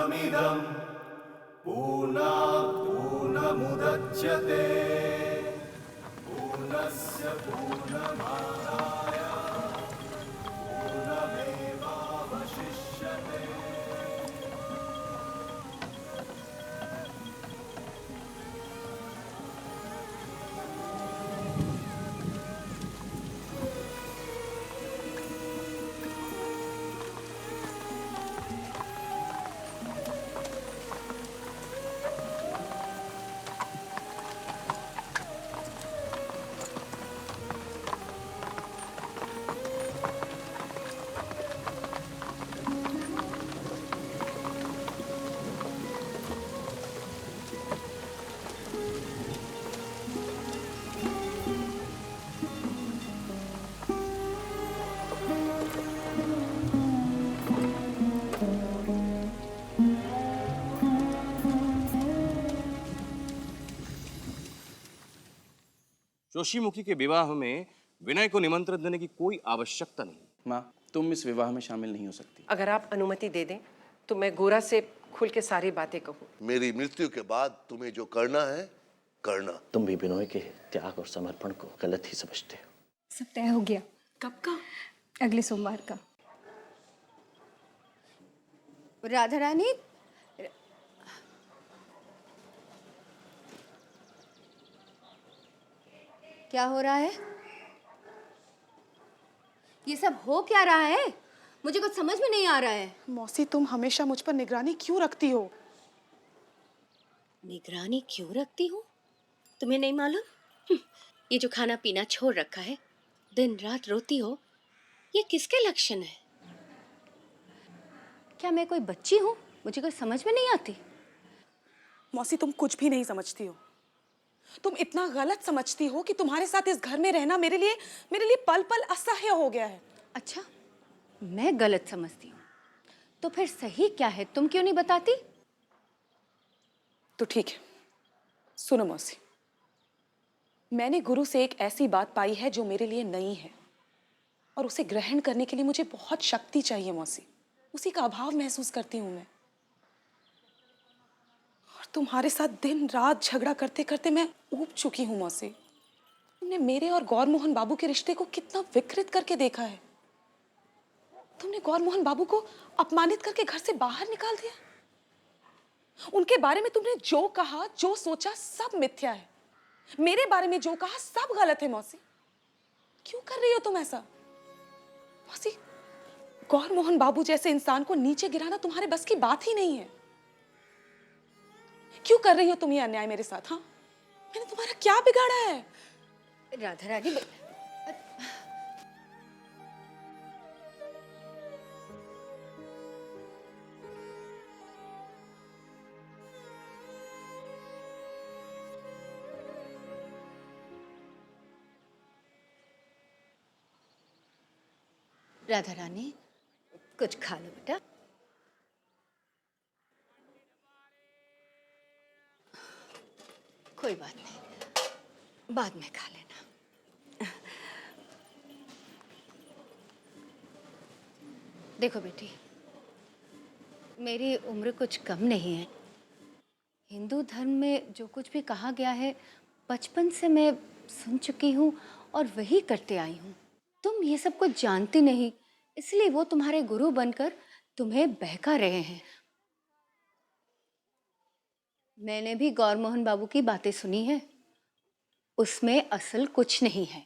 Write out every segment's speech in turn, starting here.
पूर्णमिदं पूर्णात् पूर्णमुदच्यते पूर्णस्य पूर्णमादाय पूर्णमेवावशिष्यते। जोशीमुखी के विवाह में विनय को निमंत्रण देने की कोई आवश्यकता नहीं। माँ, तुम इस विवाह में शामिल नहीं हो सकती। अगर आप अनुमति दे दें तो मैं गोरा से खुल के सारी बातें कहूँ। मेरी मृत्यु के बाद तुम्हें जो करना है करना। तुम भी बिनोय के त्याग और समर्पण को गलत ही समझते हो। सब तय हो गया। कब का? अगले सोमवार का। राधा रानी, क्या हो रहा है? ये सब हो क्या रहा है? मुझे कुछ समझ में नहीं आ रहा है। मौसी, तुम हमेशा मुझ पर निगरानी क्यों रखती हो? निगरानी क्यों रखती हूँ? तुम्हें नहीं मालूम? ये जो खाना पीना छोड़ रखा है, दिन रात रोती हो, ये किसके लक्षण है? क्या मैं कोई बच्ची हूँ? मुझे कुछ समझ में नहीं आती। मौसी, तुम कुछ भी नहीं समझती हो। तुम इतना गलत समझती हो कि तुम्हारे साथ इस घर में रहना मेरे लिए पल पल असह्य हो गया है। अच्छा, मैं गलत समझती हूँ तो फिर सही क्या है? तुम क्यों नहीं बताती? तो ठीक है, सुनो मौसी, मैंने गुरु से एक ऐसी बात पाई है जो मेरे लिए नई है और उसे ग्रहण करने के लिए मुझे बहुत शक्ति चाहिए मौसी। उसी का अभाव महसूस करती हूँ मैं। और तुम्हारे साथ दिन रात झगड़ा करते करते मैं ऊब चुकी हूँ मौसी। तुमने मेरे और गौरमोहन बाबू के रिश्ते को कितना विकृत करके देखा है। तुमने गौरमोहन बाबू को अपमानित करके घर से बाहर निकाल दिया। उनके बारे में तुमने जो कहा, जो सोचा, सब मिथ्या है। मेरे बारे में जो कहा सब गलत है मौसी। क्यों कर रही हो तुम ऐसा? मौसी, गौरमोहन बाबू जैसे इंसान को नीचे गिराना तुम्हारे बस की बात ही नहीं है। क्यों कर रही हो तुम ये अन्याय मेरे साथ? हाँ, मैंने तुम्हारा क्या बिगाड़ा है? राधा रानी, राधा रानी, कुछ खा लो बेटा। कोई बात नहीं, बाद में खा लेना। देखो बेटी, मेरी उम्र कुछ कम नहीं है। हिंदू धर्म में जो कुछ भी कहा गया है बचपन से मैं सुन चुकी हूँ और वही करते आई हूँ। तुम ये सब कुछ जानती नहीं, इसलिए वो तुम्हारे गुरु बनकर तुम्हें बहका रहे हैं। मैंने भी गौरमोहन बाबू की बातें सुनी है, उसमें असल कुछ नहीं है।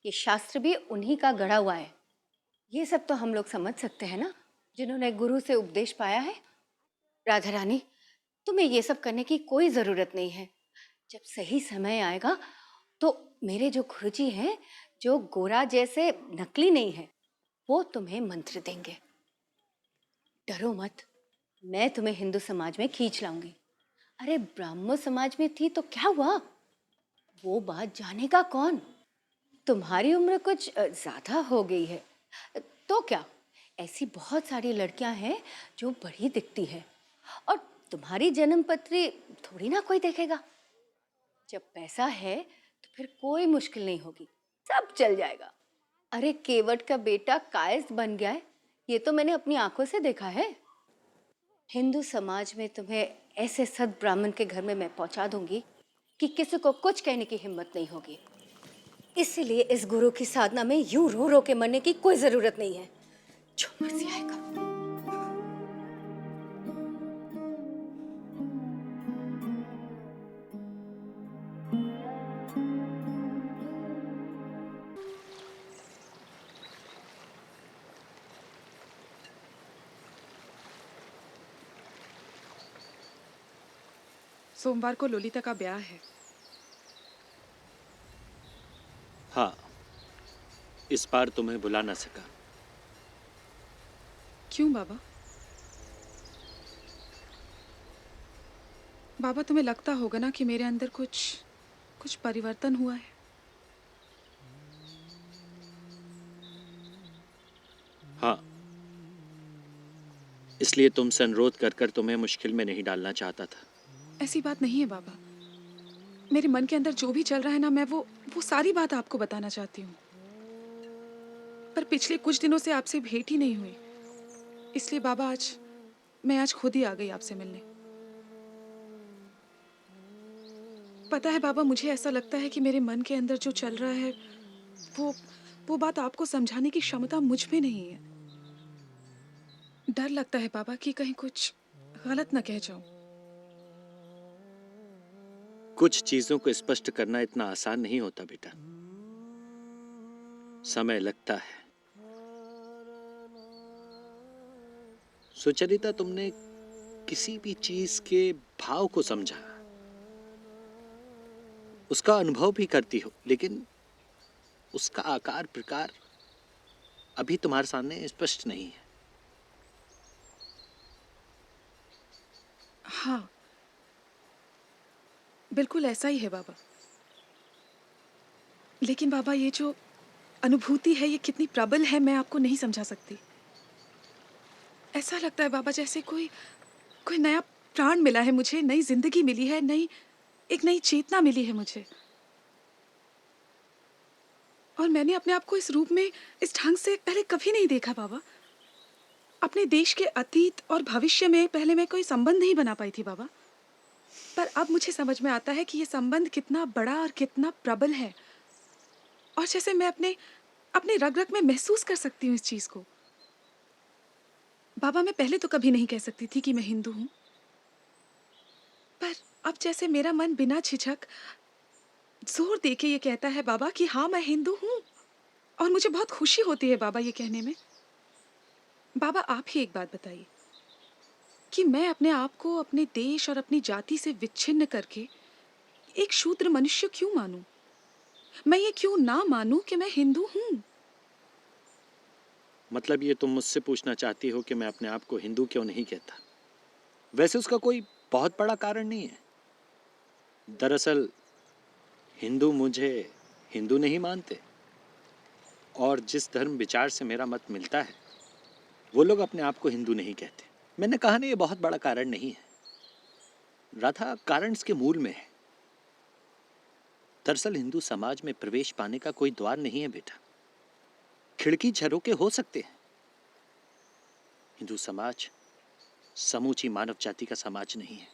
ये शास्त्र भी उन्हीं का गढ़ा हुआ है। ये सब तो हम लोग समझ सकते हैं ना, जिन्होंने गुरु से उपदेश पाया है। राधा रानी, तुम्हें ये सब करने की कोई ज़रूरत नहीं है। जब सही समय आएगा तो मेरे जो गुरुजी हैं, जो गोरा जैसे नकली नहीं है, वो तुम्हें मंत्र देंगे। डरो मत, मैं तुम्हें हिंदू समाज में खींच लाऊंगी। अरे ब्राह्मण समाज में थी तो क्या हुआ? वो बात जानेगा कौन? तुम्हारी उम्र कुछ ज़्यादा हो गई है तो क्या, ऐसी बहुत सारी लड़कियां हैं जो बड़ी दिखती है, और तुम्हारी जन्म पत्री थोड़ी ना कोई देखेगा। जब पैसा है तो फिर कोई मुश्किल नहीं होगी, सब चल जाएगा। अरे केवट का बेटा कायस्थ बन गया है, ये तो मैंने अपनी आंखों से देखा है। हिंदू समाज में तुम्हें ऐसे सद ब्राह्मण के घर में मैं पहुंचा दूंगी कि किसी को कुछ कहने की हिम्मत नहीं होगी। इसीलिए इस गुरु की साधना में यूं रो रो के मरने की कोई जरूरत नहीं है। जो मर्जी आएगा। सोमवार को लोलिता का ब्याह है। हाँ, इस बार तुम्हें बुला ना सका। क्यों बाबा? बाबा तुम्हें लगता होगा ना कि मेरे अंदर कुछ परिवर्तन हुआ है। हाँ, इसलिए तुमसे अनुरोध कर कर तुम्हें मुश्किल में नहीं डालना चाहता था। ऐसी बात नहीं है बाबा। मेरे मन के अंदर जो भी चल रहा है ना, मैं वो सारी बात आपको बताना चाहती हूँ। पर पिछले कुछ दिनों से आपसे भेंट ही नहीं हुई, इसलिए बाबा मैं आज खुद ही आ गई आपसे मिलने। पता है बाबा, मुझे ऐसा लगता है कि मेरे मन के अंदर जो चल रहा है वो बात आपको समझाने की क्षमता मुझ में नहीं है। डर लगता है बाबा कि कहीं कुछ गलत ना कह जाऊं। कुछ चीजों को स्पष्ट करना इतना आसान नहीं होता बेटा, समय लगता है। सुचरिता, तुमने किसी भी चीज के भाव को समझा, उसका अनुभव भी करती हो, लेकिन उसका आकार प्रकार अभी तुम्हारे सामने स्पष्ट नहीं है। हाँ, बिल्कुल ऐसा ही है बाबा। लेकिन बाबा, ये जो अनुभूति है ये कितनी प्रबल है, मैं आपको नहीं समझा सकती। ऐसा लगता है बाबा जैसे कोई नया प्राण मिला है मुझे, नई जिंदगी मिली है, एक नई चेतना मिली है मुझे। और मैंने अपने आप को इस रूप में, इस ढंग से पहले कभी नहीं देखा बाबा। अपने देश के अतीत और भविष्य में पहले मैं कोई संबंध नहीं बना पाई थी बाबा, पर अब मुझे समझ में आता है कि ये संबंध कितना बड़ा और कितना प्रबल है। और जैसे मैं अपने रग रग में महसूस कर सकती हूँ इस चीज को। बाबा, मैं पहले तो कभी नहीं कह सकती थी कि मैं हिंदू हूँ, पर अब जैसे मेरा मन बिना झिझक जोर दे के ये कहता है बाबा कि हाँ, मैं हिंदू हूँ। और मुझे बहुत खुशी होती है बाबा ये कहने में। बाबा, आप ही एक बात बताइए कि मैं अपने आप को अपने देश और अपनी जाति से विच्छिन्न करके एक शूद्र मनुष्य क्यों मानूं? मैं ये क्यों ना मानूं कि मैं हिंदू हूं? मतलब ये तुम मुझसे पूछना चाहती हो कि मैं अपने आप को हिंदू क्यों नहीं कहता? वैसे उसका कोई बहुत बड़ा कारण नहीं है। दरअसल हिंदू मुझे हिंदू नहीं मानते, और जिस धर्म विचार से मेरा मत मिलता है वो लोग अपने आप को हिंदू नहीं कहते। मैंने कहा ना, ये बहुत बड़ा कारण नहीं है। राधा, कारण इसके मूल में है। दरअसल हिंदू समाज में प्रवेश पाने का कोई द्वार नहीं है बेटा, खिड़की झरोके हो सकते हैं। हिंदू समाज समूची मानव जाति का समाज नहीं है।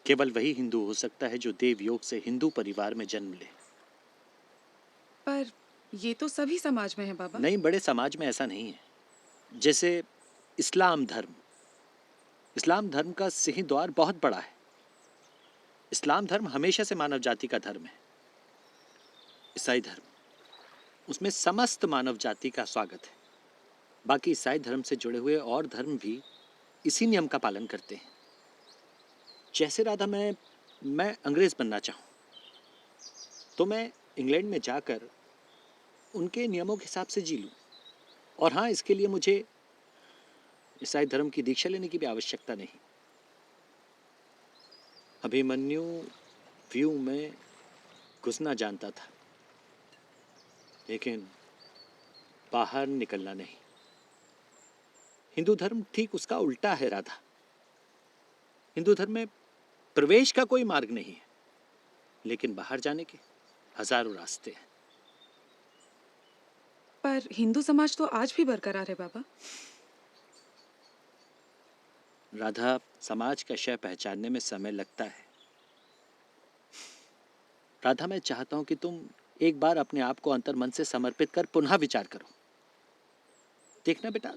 केवल वही हिंदू हो सकता है जो देव योग से हिंदू परिवार में जन्म ले। पर ये तो सभी समाज में है बाबा। नहीं, बड़े समाज में ऐसा नहीं है। जैसे इस्लाम धर्म का सिंह द्वार बहुत बड़ा है। इस्लाम धर्म हमेशा से मानव जाति का धर्म है। ईसाई धर्म, उसमें समस्त मानव जाति का स्वागत है। बाकी ईसाई धर्म से जुड़े हुए और धर्म भी इसी नियम का पालन करते हैं। जैसे राधा, मैं अंग्रेज बनना चाहूं तो मैं इंग्लैंड में जाकर उनके नियमों के हिसाब से जी लूं। और हाँ, इसके लिए मुझे ईसाई धर्म की दीक्षा लेने की भी आवश्यकता नहीं। अभिमन्यु व्यू में घुसना जानता था, लेकिन बाहर निकलना नहीं। हिंदू धर्म ठीक उसका उल्टा है राधा। हिंदू धर्म में प्रवेश का कोई मार्ग नहीं है, लेकिन बाहर जाने के हजारों रास्ते हैं। पर हिंदू समाज तो आज भी बरकरार है बाबा। राधा, समाज का शय पहचानने में समय लगता है। राधा, मैं चाहता हूं कि तुम एक बार अपने आप को अंतर्मन से समर्पित कर पुनः विचार करो। देखना बेटा,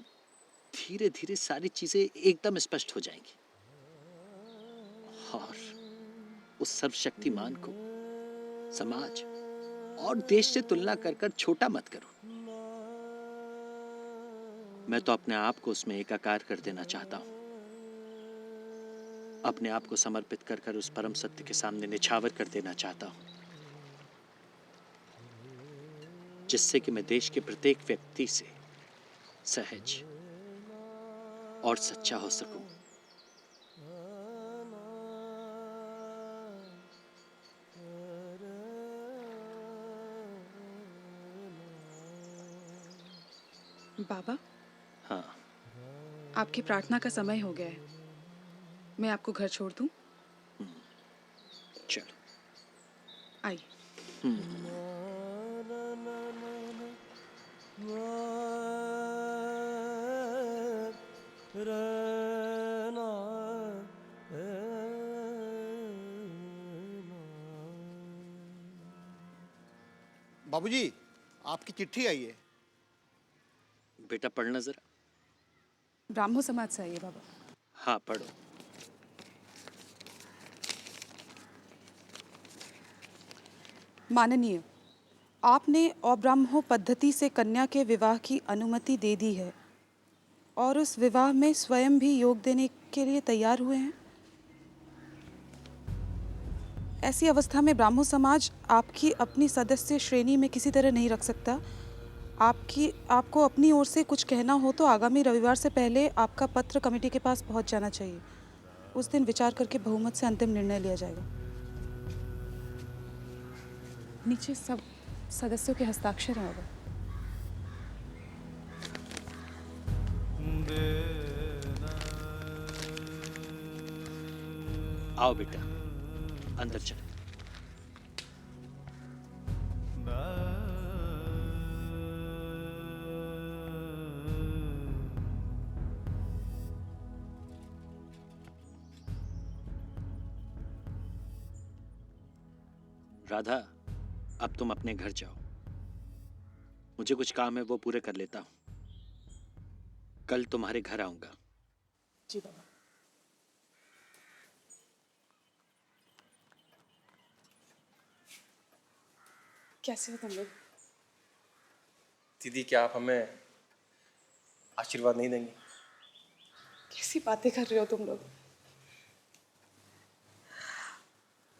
धीरे धीरे सारी चीजें एकदम स्पष्ट हो जाएंगी और उस सर्वशक्तिमान को समाज और देश से तुलना कर कर छोटा मत करो। मैं तो अपने आप को उसमें एकाकार कर देना चाहता हूं, अपने आप को समर्पित कर कर उस परम सत्य के सामने निछावर कर देना चाहता हूं, जिससे कि मैं देश के प्रत्येक व्यक्ति से सहज और सच्चा हो सकूं। बाबा, हाँ, आपकी प्रार्थना का समय हो गया है। मैं आपको घर छोड़ दूं? चलो। आइए। बाबूजी, आपकी चिट्ठी आई है। बेटा पढ़ना जरा। ब्राह्मो समाज से आइए बाबा। हाँ, पढ़ो। माननीय, आपने अब्राह्मो पद्धति से कन्या के विवाह की अनुमति दे दी है और उस विवाह में स्वयं भी योग देने के लिए तैयार हुए हैं। ऐसी अवस्था में ब्राह्मो समाज आपकी अपनी सदस्य श्रेणी में किसी तरह नहीं रख सकता। आपको अपनी ओर से कुछ कहना हो तो आगामी रविवार से पहले आपका पत्र कमेटी के पास पहुंच जाना चाहिए। उस दिन विचार करके बहुमत से अंतिम निर्णय लिया जाएगा। नीचे सब सदस्यों के हस्ताक्षर हैं बाबा। आओ बेटा, अंदर चलो। राधा, अब तुम अपने घर जाओ। मुझे कुछ काम है, वो पूरे कर लेता हूं। कल तुम्हारे घर आऊंगा। जी बाबा। कैसे हो तुम लोग? दीदी, क्या आप हमें आशीर्वाद नहीं देंगे? कैसी बातें कर रहे हो तुम लोग?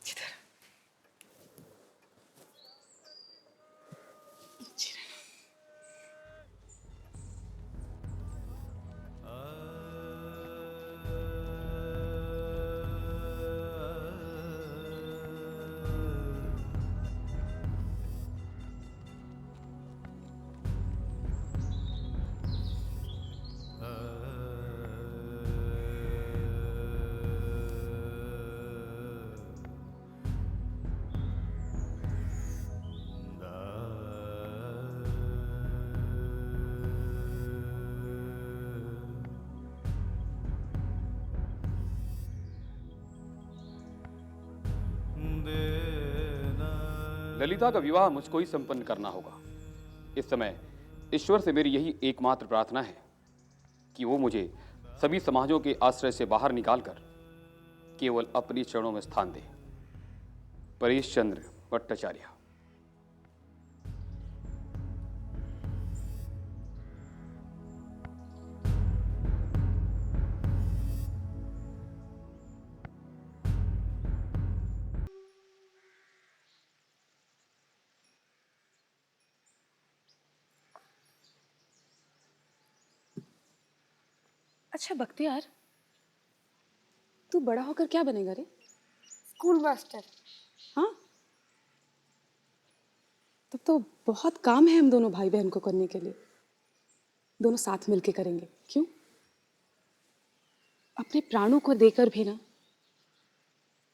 इधर। ललिता का विवाह मुझको ही संपन्न करना होगा। इस समय ईश्वर से मेरी यही एकमात्र प्रार्थना है कि वो मुझे सभी समाजों के आश्रय से बाहर निकालकर केवल अपनी चरणों में स्थान दे। परेश चंद्र भट्टाचार्य। अच्छा बख्तियार, तू बड़ा होकर क्या बनेगा रे? School master. हाँ, तब तो बहुत काम है हम दोनों भाई बहन को करने के लिए। दोनों साथ मिलके करेंगे, क्यों? अपने प्राणों को देकर भी ना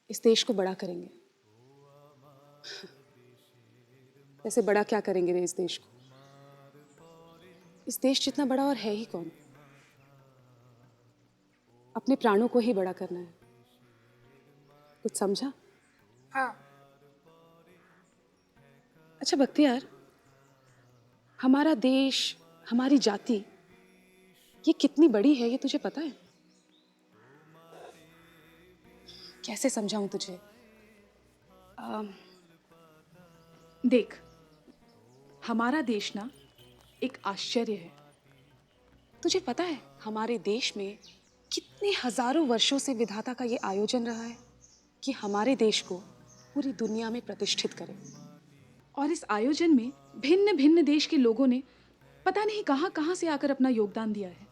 इस देश को बड़ा करेंगे। वैसे बड़ा क्या करेंगे रे इस देश को? इस देश जितना बड़ा और है ही कौन? अपने प्राणों को ही बड़ा करना है। कुछ समझा? हाँ। अच्छा बख्तियार, हमारा देश, हमारी जाति, ये कितनी बड़ी है ये तुझे पता है? कैसे समझाऊं तुझे? देख, हमारा देश ना एक आश्चर्य है। तुझे पता है हमारे देश में कितने हजारों वर्षों से विधाता का ये आयोजन रहा है कि हमारे देश को पूरी दुनिया में प्रतिष्ठित करें। और इस आयोजन में भिन्न भिन्न देश के लोगों ने पता नहीं कहां कहां से आकर अपना योगदान दिया है।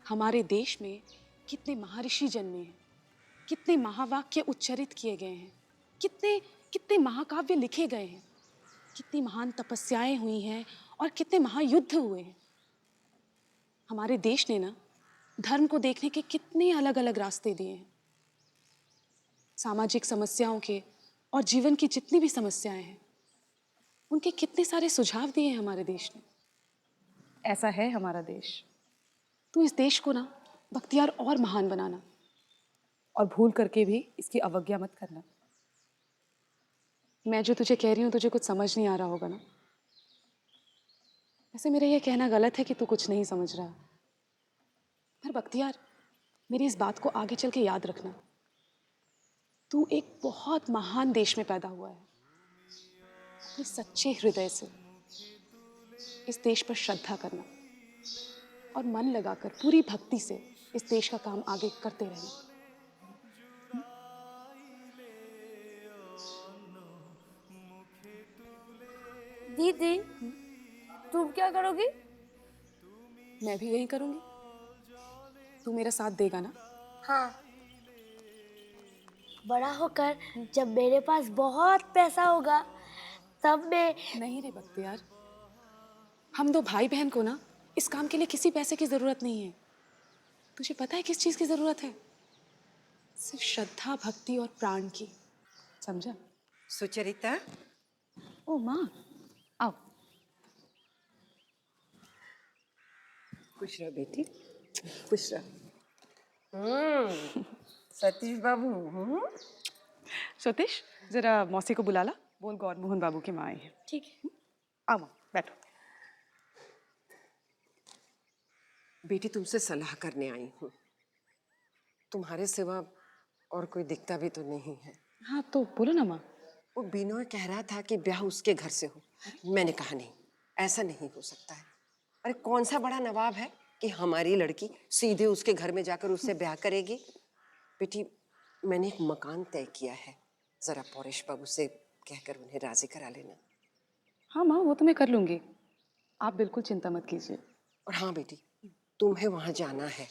हमारे देश में कितने महर्षि जन्मे हैं, कितने महावाक्य उच्चरित किए गए हैं, कितने कितने महाकाव्य लिखे गए हैं, कितनी महान तपस्याएं हुई हैं और कितने महायुद्ध हुए हैं। हमारे देश ने ना धर्म को देखने के कितने अलग अलग रास्ते दिए हैं। सामाजिक समस्याओं के और जीवन की जितनी भी समस्याएं हैं उनके कितने सारे सुझाव दिए हैं हमारे देश ने। ऐसा है हमारा देश। तू इस देश को ना बख्तियार और महान बनाना, और भूल करके भी इसकी अवज्ञा मत करना। मैं जो तुझे कह रही हूँ तुझे कुछ समझ नहीं आ रहा होगा ना। वैसे मेरा यह कहना गलत है कि तू कुछ नहीं समझ रहा, पर बख्तियार मेरी इस बात को आगे चल के याद रखना। तू एक बहुत महान देश में पैदा हुआ है। अपने सच्चे हृदय से इस देश पर श्रद्धा करना और मन लगाकर पूरी भक्ति से इस देश का काम आगे करते रहना। दीदी, तुम क्या करोगी? मैं भी यही करूंगी। तू मेरा साथ देगा ना? हाँ। बड़ा होकर जब मेरे पास बहुत पैसा होगा तब मैं... नहीं रे बख्तियार, हम दो भाई बहन को ना इस काम के लिए किसी पैसे की जरूरत नहीं है। तुझे पता है किस चीज की जरूरत है? सिर्फ श्रद्धा, भक्ति और प्राण की। समझा? सुचरिता, ओ माँ, आओ। खुश रहो बेटी, खुश रहो। सतीश बाबू। सतीश, जरा मौसी को बुला ला। बोल गौर मोहन बाबू की माँ आई है। ठीक है। आओ माँ, बैठो। बेटी, तुमसे सलाह करने आई हूँ। तुम्हारे सिवा और कोई दिखता भी तो नहीं है। हाँ तो बोलो ना माँ। वो बिनोय कह रहा था कि ब्याह उसके घर से हो। मैंने कहा नहीं, ऐसा नहीं हो सकता है। अरे कौन सा बड़ा नवाब है कि हमारी लड़की सीधे उसके घर में जाकर उससे ब्याह करेगी। बेटी, मैंने एक मकान तय किया है, जरा पौरेश बाबू से कहकर उन्हें राजी करा लेना। हाँ माँ, वो तो मैं कर लूंगी, आप बिल्कुल चिंता मत कीजिए। और हाँ बेटी, तुम्हें वहां जाना है।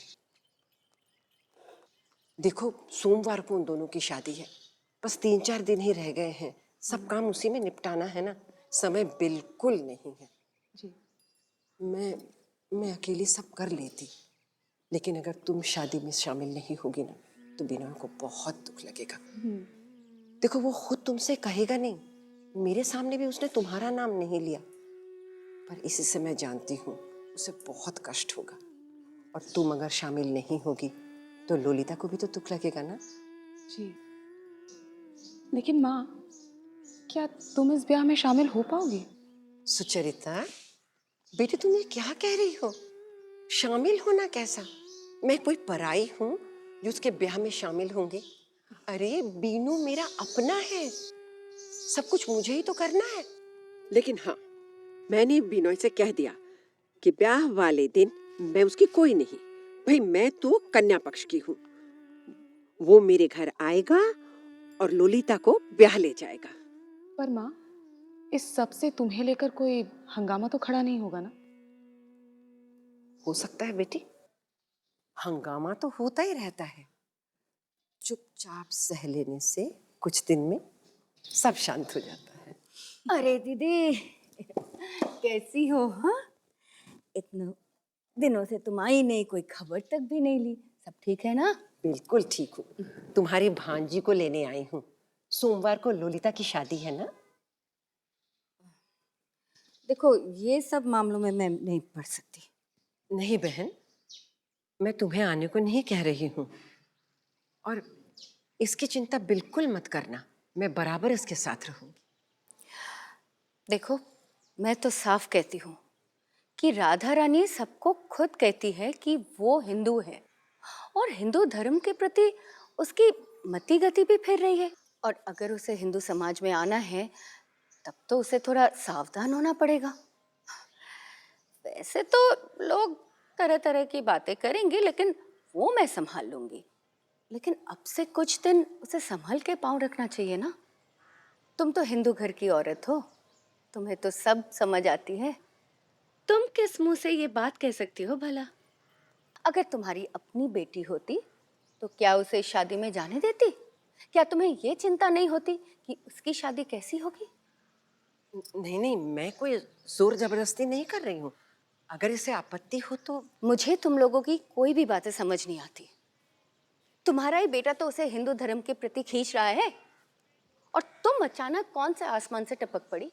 देखो, सोमवार को उन दोनों की शादी है, बस 3-4 दिन ही रह गए हैं। सब काम उसी में निपटाना है ना, समय बिल्कुल नहीं है। जी। मैं अकेली सब कर लेती, लेकिन अगर तुम शादी में शामिल नहीं होगी ना तो बिनोय को बहुत दुख लगेगा। देखो, वो खुद तुमसे कहेगा नहीं, मेरे सामने भी उसने तुम्हारा नाम नहीं लिया, पर इसी से मैं जानती हूँ उसे बहुत कष्ट होगा। और तुम अगर शामिल नहीं होगी तो लोलिता को भी तो दुख लगेगा ना। जी, लेकिन माँ, क्या तुम इस ब्याह में शामिल हो पाओगी? सुचरिता बेटी, तुम ये क्या कह रही हो? शामिल होना कैसा? मैं कोई पराई हूँ जो उसके ब्याह में शामिल होंगी? अरे बीनू मेरा अपना है, सब कुछ मुझे ही तो करना है। लेकिन हाँ, मैंने बिनोय से कह दिया कि ब्याह वाले दिन मैं उसकी कोई नहीं। भाई, मैं तो कन्या पक्ष की हूँ। वो मेरे घर आएगा और लोलिता को ब्याह ले जाएगा। पर माँ, इस सब से तुम्हें लेकर कोई हंगामा तो खड़ा नहीं होगा ना? हो सकता है बेटी, हंगामा तो होता ही रहता है। चुपचाप सह लेने से कुछ दिन में सब शांत हो जाता है। अरे दीदी, कैसी हो? हाँ, इतने दिनों से तुम आई नहीं, कोई खबर तक भी नहीं ली। सब ठीक है ना? बिल्कुल ठीक हूँ। तुम्हारी भांजी को लेने आई हूँ। सोमवार को लोलिता की शादी है ना। देखो, ये सब मामलों में मैं नहीं पढ़ सकती। नहीं बहन, मैं तुम्हें आने को नहीं कह रही हूँ, और इसकी चिंता बिल्कुल मत करना, मैं बराबर इसके साथ रहूंगी। देखो, मैं तो साफ कहती हूँ कि राधा रानी सबको खुद कहती है कि वो हिंदू है और हिंदू धर्म के प्रति उसकी मति गति भी फिर रही है, और अगर उसे हिंदू समाज में आना है तब तो उसे थोड़ा सावधान होना पड़ेगा। वैसे तो लोग तरह तरह की बातें करेंगे, लेकिन वो मैं संभाल लूंगी। लेकिन अब से कुछ दिन उसे संभल के पाँव रखना चाहिए ना। तुम तो हिंदू घर की औरत हो, तुम्हें तो सब समझ आती है। तुम किस मुंह से ये बात कह सकती हो भला? अगर तुम्हारी अपनी बेटी होती तो क्या उसे शादी में जाने देती? क्या तुम्हें ये चिंता नहीं होती कि उसकी शादी कैसी होगी? नहीं नहीं, मैं कोई जोर जबरदस्ती नहीं कर रही हूँ। अगर इसे आपत्ति हो तो। मुझे तुम लोगों की कोई भी बातें समझ नहीं आती। तुम्हारा ही बेटा तो उसे हिंदू धर्म के प्रति खींच रहा है, और तुम अचानक कौन से आसमान से टपक पड़ी